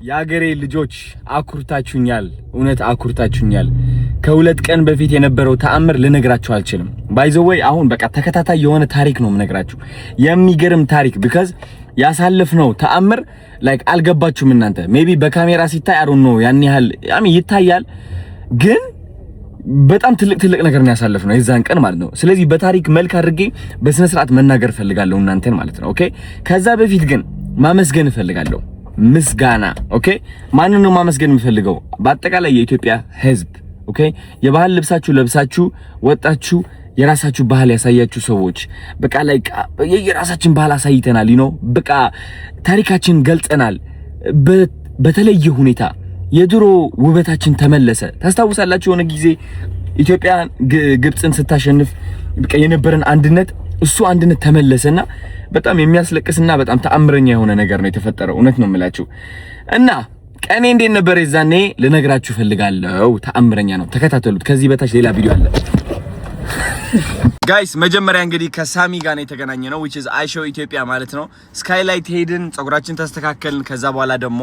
ያገሬ ልጆች አኩርታችሁኛል እውነት አኩርታችሁኛል ከሁለት ቀን በፊት የነበረው ተአምር ልነግራችሁ አልችልም ባይዘወይ አሁን በቃ ተከታታይ የሆነ ታሪክ ነው የምነግራችሁ የሚገርም ታሪክ because ያሳለፍነው ተአምር like አልገባችሁም እናንተ ሜቢ በካሜራ ሲታይ I don't know ያን ያህል ይታያል ግን በጣም ትልቅ ነገር ነው ያሳለፍነው የዛን ቀን ማለት ነው ስለዚህ በታሪክ መልክ አድርጌ በስነ ስርዓት መናገር ፈልጋለሁ እናንተን ማለት ነው ኦኬ ከዛ በፊት ግን ማመስገን ፈልጋለሁ ምስጋና ኦኬ ማንን ነው ማመስገን የምፈልገው በአጠቃላይ የኢትዮጵያ ህዝብ ኦኬ የባህል ልብሳችሁ ለብሳችሁ ወጣችሁ የራሳችሁ ባህል ያሳያችሁ ሰዎች በቃ ላይ የራሳችን ባህል አሳይተናል በቃ ታሪካችን ገልጸናል በተለየ ሁኔታ የድሮ ውበታችን ተመለሰ ታስታውሳላችሁ የሆነ ጊዜ ኢትዮጵያ ግብጽን ስታሸንፍ በቃ የነበረን አንድነት እሱ አንድነት ተመለሰና በጣም የሚያስለቅስና በጣም ተአምረኛ የሆነ ነገር ነው የተፈጠረው እውነት ነው የምላችሁ እና ቀኔ እንዴት ነበር የዛኔ ልነግራችሁ ፈልጋለሁ ተአምረኛ ነው ተከታተሉት ከዚህ በታች ሌላ ቪዲዮ አለ ጋይስ መጀመሪያ እንግዲህ ከሳሚ ጋር ነው የተገናኘነው which is አይሾ ኢትዮጵያ ማለት ነው ስካይላይት ሄድን ጸጉራችን ተስተካከልን ከዛ በኋላ ደግሞ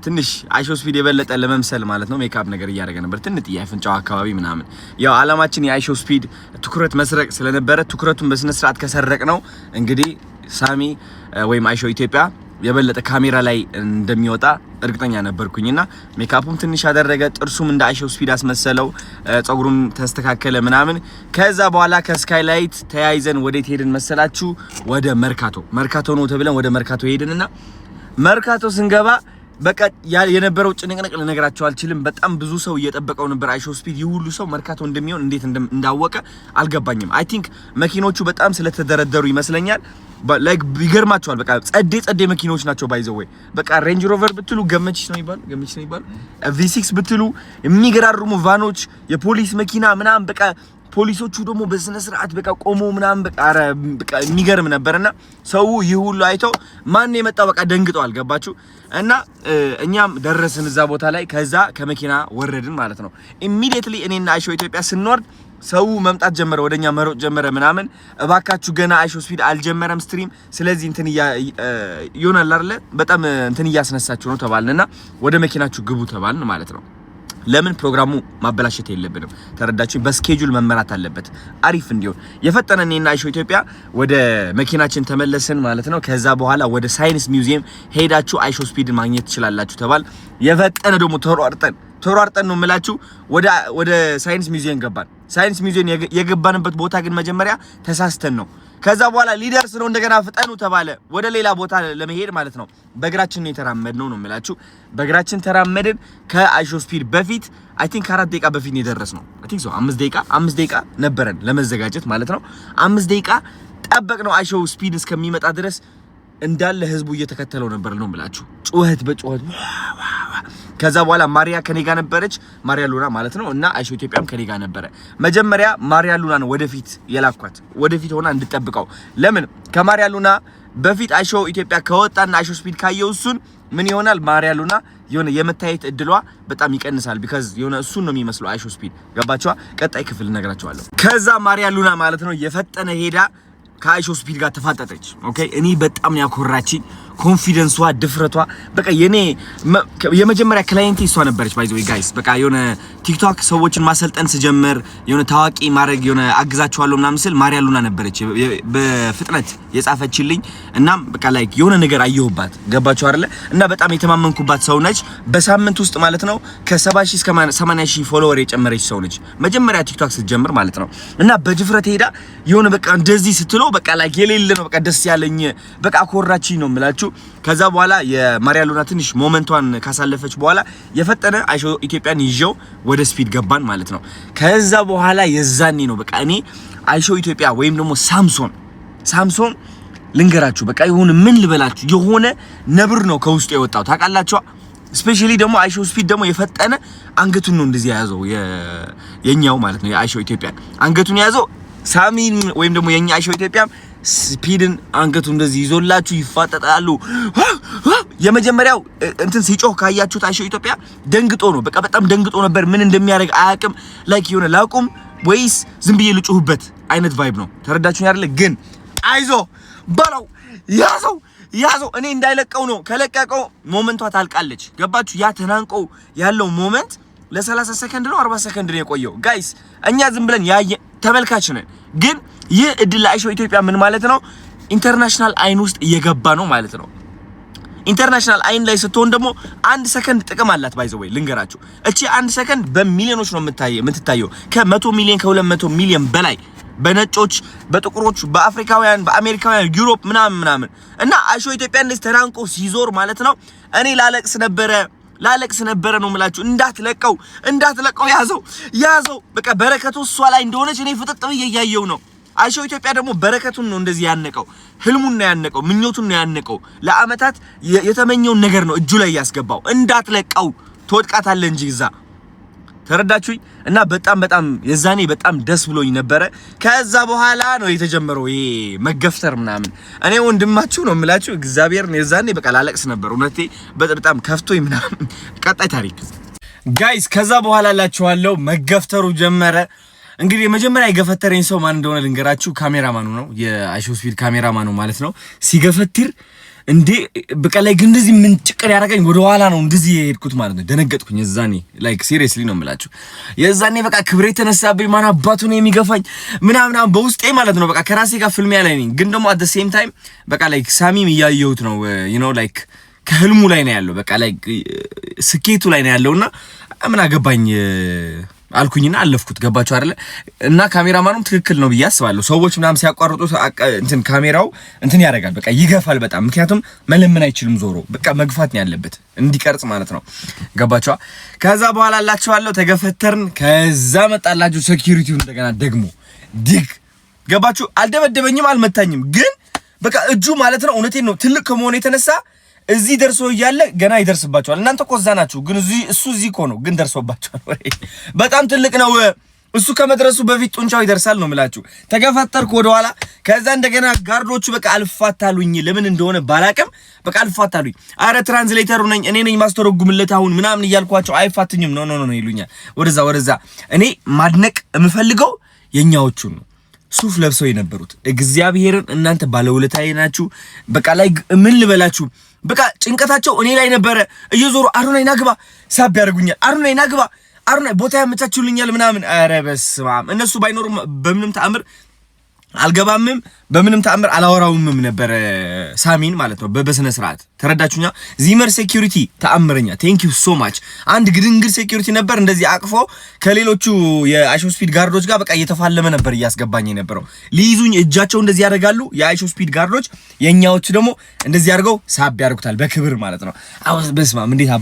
ትንሽ አይሾ ስፒድ የበለጠ ለመምሰል ማለት ነው ሜካፕ ነገር ያያረገ ነበር ትንጥ ያፍንጫው አካባቢ ምናምን ያው አላማችን የአይሾ ስፒድ ትኩረት መስረቅ ስለነበረ ትኩረቱን በስነ ስርዓት ከሰረቅ ነው እንግዲህ ሳሚ ወይም አይሾ ኢትዮጵያ የበለጠ ካሜራ ላይ እንደሚወጣ እርግጠኛ ነበርኩኝና ሜካፑም ትንሽ አደረገ ጥርሱም እንደ አይሾ ስፒድ አስመሰለው ጸጉሩም ተስተካከለ ምናምን ከዛ በኋላ ከስካይላይት ተያይዘን ወዴት ሄድን መሰላችሁ ወደ መርካቶ ነው ተብለን ወደ መርካቶ ሄድንና መርካቶ ስንገባ በቃ የነበረው ጭንቅንቅ ልነግራችሁ አልችልም በጣም ብዙ ሰው እየጠበቀው ነበር አይሾ ስፒድ ይሁሉ ሰው መርካቶ እንደሚሆን እንዴት እንዳወቀ አልገባኝም አይ ቲንክ መኪኖቹ በጣም ስለተደረደሩ ይመስለኛል like ይገርማችኋል በቃ ጸዴ መኪኖች ናቸው ባይዘው በቃ ሬንጅ ሮቨር ብትሉ ገመችሽ ነው ይባል V6 ብትሉ የሚገራሩሙ ቫኖች የፖሊስ መኪና ምናምን በቃ ፖሊሶቹ ደግሞ በስነ ስርዓት በቃ ቆሞ ምናምን በቃ የሚገርም ነበርና ሰው ይሁሉ አይቶ ማን የመጣው በቃ ደንግጧል ገባችሁ እና እኛም ደረስን እዛ ቦታ ላይ ከዛ ከመኪና ወረድን ማለት ነው ኢሚዲየትሊ እኔና አይሾ ኢትዮጵያ ስንወርድ ሰው መምጣት ጀመረ ወደኛ መሮጥ ጀመረ ምናምን እባካችሁ ገና አይሾ ስፒድ አልጀመረም ስትሪም ስለዚህ እንትን ይሆናል አይደለ በጣም እንትን ያስነሳችሁ ነው ተባልንና ወደ መኪናችሁ ግቡ ተባልን ማለት ነው ለምን ፕሮግራሙ ማበላሸት የለብንም ተረዳችሁ በስኬጁል መመራት አለበት አሪፍ እንዲሆን የፈጠነኔና አይሾ ኢትዮጵያ ወደ መኪናችን ተመለስን ማለት ነው ከዛ በኋላ ወደ ሳይንስ ሚውዚየም ሄዳችሁ አይሾ ስፒድ ማግኘት ትችላላችሁ ተባል የፈጠነ ደግሞ ተሯርጠን ነው የምላችሁ ወደ ሳይንስ ሚውዚየም ገባን ሳይንስ ሚውዚየም የገባንበት ቦታ ግን መጀመሪያ ተሳስተን ነው ከዛ በኋላ ሊደርስ ነው እንደገና ፍጠኑ ተባለ ወደ ሌላ ቦታ ለመሄድ ማለት ነው በእግራችን የተራመድነው ነው የምላችሁ በእግራችን ተራመድን ከአይሾ ስፒድ በፊት አይ ቲንክ 4 ደቂቃ በፊት ነው የደረስነው አይ ቲንክ 5 ደቂቃ ነበረን ለመዘጋጀት ማለት ነው 5 ደቂቃ ጠበቅነው አይሾ ስፒድ እስከሚመጣ ድረስ እንዳለ ህዝቡ እየተከተለው ነበር ነው የምላችሁ ጩኸት በጩኸት ከዛ በኋላ ማሪያ ከኔጋ ነበረች ማሪያ ሉና ማለት ነው እና አይሾ ኢትዮጵያም ከኔጋ ነበረ መጀመሪያ ማሪያ ሉና ነው ወደፊት የላኳት ወደፊት ሆና እንድትጠብቀው ለምን ከማሪያ ሉና በፊት አይሾ ኢትዮጵያ ከወጣና አይሾ ስፒድ ካየው እሱን ምን ይሆናል ማሪያ ሉና የሆነ የመታየት እድሏ በጣም ይቀንሳል because የሆነ እሱን ነው የሚመስለው አይሾ ስፒድ ገባችኋ ቀጣይ ክፍል ነግራችኋለሁ ከዛ ማሪያ ሉና ማለት ነው የፈጠነ ሄዳ ከአይሾ ስፒድ ጋር ተፋጠጠች ኦኬ እኔ በጣም ያኮራችኝ ኮንፊደንሷ ድፍረቷ በቃ የኔ የመጀመሪያ ክላይንት እሷ ነበረች ባይዘው ጋይስ በቃ የሆነ ቲክቶክ ሰዎችን ማሰልጠን ስጀምር የሆነ ታዋቂ ማድረግ የሆነ አግዛቸዋለሁ ምናምን ስል ማሪያ ሉና ነበረች በፍጥነት የጻፈችልኝ እናም በቃ ላይክ የሆነ ነገር አየሁባት ገባችሁ አይደለ እና በጣም የተማመንኩባት ሰው ነች በሳምንት ውስጥ ማለት ነው ከ70,000 እስከ 80,000 ፎሎወር የጨመረች ሰው ነች መጀመሪያ ቲክቶክ ስትጀምር ማለት ነው እና በድፍረት ሄዳ የሆነ በቃ እንደዚህ ስትለው በቃ ላይክ የሌለ ነው በቃ ደስ ያለኝ በቃ አኮራችኝ ነው የምላችሁ ከዛ በኋላ የማሪያ ሉና ትንሽ ሞመንቷን ካሳለፈች በኋላ የፈጠነ አይሾ ኢትዮጵያን ይዤው ወደ ስፒድ ገባን ማለት ነው ከዛ በኋላ የዛኔ ነው በቃ እኔ አይሾ ኢትዮጵያ ወይም ደግሞ ሳምሶን ልንገራችሁ በቃ የሆነ ምን ልበላችሁ የሆነ ነብር ነው ከውስጡ የወጣው ታውቃላችሁ ስፔሻሊ ደግሞ አይሾ ስፒድ ደግሞ የፈጠነ አንገቱን ነው እንደዚህ ያዘው የኛው ማለት ነው የአይሾ ኢትዮጵያ አንገቱን ያዘው ሳሚን ወይም ደግሞ የኛ አይሾ ኢትዮጵያም ስፒድን አንገቱ እንደዚህ ይዞላችሁ ይፋጠጣሉ የመጀመሪያው እንትን ሲጮህ ካያችሁት አይሾ ኢትዮጵያ ደንግጦ ነው በቃ በጣም ደንግጦ ነበር ምን እንደሚያደርግ አያውቅም ላይክ የሆነ ላቁም ወይስ ዝም ብዬ ልጩህበት አይነት ቫይብ ነው ተረዳችሁኝ አይደል ግን አይዞ ባለው ያዘው ያዘው እኔ እንዳይለቀው ነው ከለቀቀው ሞመንቷ ታልቃለች ገባችሁ ያ ተናንቀው ያለው ሞመንት ለ30 ሰከንድ ነው 40 ሰከንድ ነው የቆየው ጋይስ እኛ ዝም ብለን ያየ ተመልካች ነን ግን ይህ እድል ለአይሾ ኢትዮጵያ ምን ማለት ነው ኢንተርናሽናል አይን ውስጥ እየገባ ነው ማለት ነው ኢንተርናሽናል አይን ላይ ስትሆን ደግሞ 1 ሰከንድ ጥቅም አላት ባይዘው ወይ ልንገራችሁ እቺ 1 ሰከንድ በሚሊዮኖች ነው የምትታየው ከ100 ሚሊዮን ከ200 ሚሊዮን በላይ በነጮች በጥቁሮች በአፍሪካውያን በአሜሪካውያን ዩሮፕ ምናምን እና አይሾ ኢትዮጵያ እንደዚህ ተናንቆ ሲዞር ማለት ነው እኔ ላለቅስ ነበረ ነው የምላችሁ እንዳትለቀው ያዘው በቃ በረከቱ እሷ ላይ እንደሆነች እኔ ፍጥጥ ብዬ እያየው ነው አይሾ ኢትዮጵያ ደግሞ በረከቱን ነው እንደዚህ ያነቀው ህልሙን ነው ያነቀው ምኞቱን ነው ያነቀው ለአመታት የተመኘውን ነገር ነው እጁ ላይ ያስገባው እንዳትለቀው ተወድቃታለህ እንጂ እዛ ተረዳችሁኝ እና በጣም የዛኔ በጣም ደስ ብሎኝ ነበረ ከዛ በኋላ ነው የተጀመረው ይሄ መገፍተር ምናምን እኔ ወንድማችሁ ነው የምላችሁ እግዚአብሔር ነው የዛኔ በቃ ላለቅስ ነበር እውነቴ በጣም ከፍቶኝ ምናምን ቀጣይ ታሪክ ጋይስ ከዛ በኋላ ላችኋለሁ መገፍተሩ ጀመረ እንግዲህ የመጀመሪያ የገፈተረኝ ሰው ማን እንደሆነ ልንገራችሁ ካሜራማኑ ነው የአይሾ ስፒድ ካሜራማኑ ማለት ነው ሲገፈትር እንዴ በቃ ላይ ግን እንደዚህ ምን ጭቅር ያደረገኝ ወደ ኋላ ነው እንደዚህ የሄድኩት ማለት ነው ደነገጥኩኝ የዛኔ ላይክ ሲሪየስሊ ነው የምላችሁ የዛኔ በቃ ክብሬ ተነሳብኝ ማን አባቱ ነው የሚገፋኝ ምናምን በውስጤ ማለት ነው በቃ ከራሴ ጋር ፍልሚያ ላይ ነኝ ግን ደግሞ at the same time በቃ ላይክ ሳሚም እያየሁት ነው you know like ከህልሙ ላይ ነው ያለው በቃ ላይክ ስኬቱ ላይ ነው ያለውና ምን አገባኝ አልኩኝና አለፍኩት ገባችሁ አይደለ እና ካሜራማኑም ትክክል ነው በያስባለሁ ሰዎች ምናምን ሲያቋርጡ እንትን ካሜራው እንትን ያደርጋል በቃ ይገፋል በጣም ምክንያቱም መለመን አይችልም ዞሮ በቃ መግፋት ነው ያለበት እንዲቀርጽ ማለት ነው ገባችሁ ከዛ በኋላ አላችኋለሁ ተገፈተርን ከዛ መጣላችሁ ሴኩሪቲው እንደገና ደግሞ ዲግ ገባችሁ አልደበደበኝም አልመታኝም ግን በቃ እጁ ማለት ነው እውነቴን ነው ትልቅ ከመሆኑ የተነሳ እዚህ ደርሶ ይያለ ገና ይደርስባቸዋል እናንተ ቆዛ ናችሁ ግን እሱ እዚህ እኮ ነው ግን ደርሶባቸዋል በጣም ትልቅ ነው እሱ ከመድረሱ በፊት ጡንቻው ይደርሳል ነው የምላችሁ ተገፈተርኩ ወደ ኋላ ከዛ እንደገና ጋርዶቹ በቃ አልፋታሉኝ ለምን እንደሆነ ባላቀም በቃ አልፋታሉኝ አረ ትራንስሌተሩ ነኝ እኔ ነኝ ማስተረጉምለት አሁን ምናምን ይያልኳቸው አይፋትኝም ኖ ይሉኛል ወደዛ እኔ ማድነቅ የምፈልገው የኛዎቹን ነው ሱፍ ለብሰው የነበሩት እግዚአብሔርን እናንተ ባለውለታዬ ናችሁ በቃ ላይ ምን ልበላችሁ በቃ ጭንቀታቸው እኔ ላይ ነበረ እየዞሩ አሩናይ ናግባ ሳብ ያርጉኛል አሩናይ ናግባ አሩናይ ቦታ ያመቻቹልኛል ምናምን አረ በስመ አብ እነሱ ባይኖሩ በምንም ተአምር አልገባምም በምንም ተአምር አላወራውምም ነበር ሳሚን ማለት ነው በበስነ ስርዓት ተረዳችሁኛ ዚመር ሴኩሪቲ ተአምረኛ ቴንክ ዩ ሶ ማች አንድ ግድንግድ ሴኩሪቲ ነበር እንደዚህ አቅፎ ከሌሎቹ የአይሾ ስፒድ ጋርዶች ጋር በቃ እየተፋለመ ነበር እያስገባኝ የነበረው ሊይዙኝ እጃቸው እንደዚህ ያደርጋሉ የአይሾ ስፒድ ጋርዶች የኛዎቹ ደግሞ እንደዚህ አድርገው ሳብ ያርጉታል በክብር ማለት ነው አው በስማም እንዴት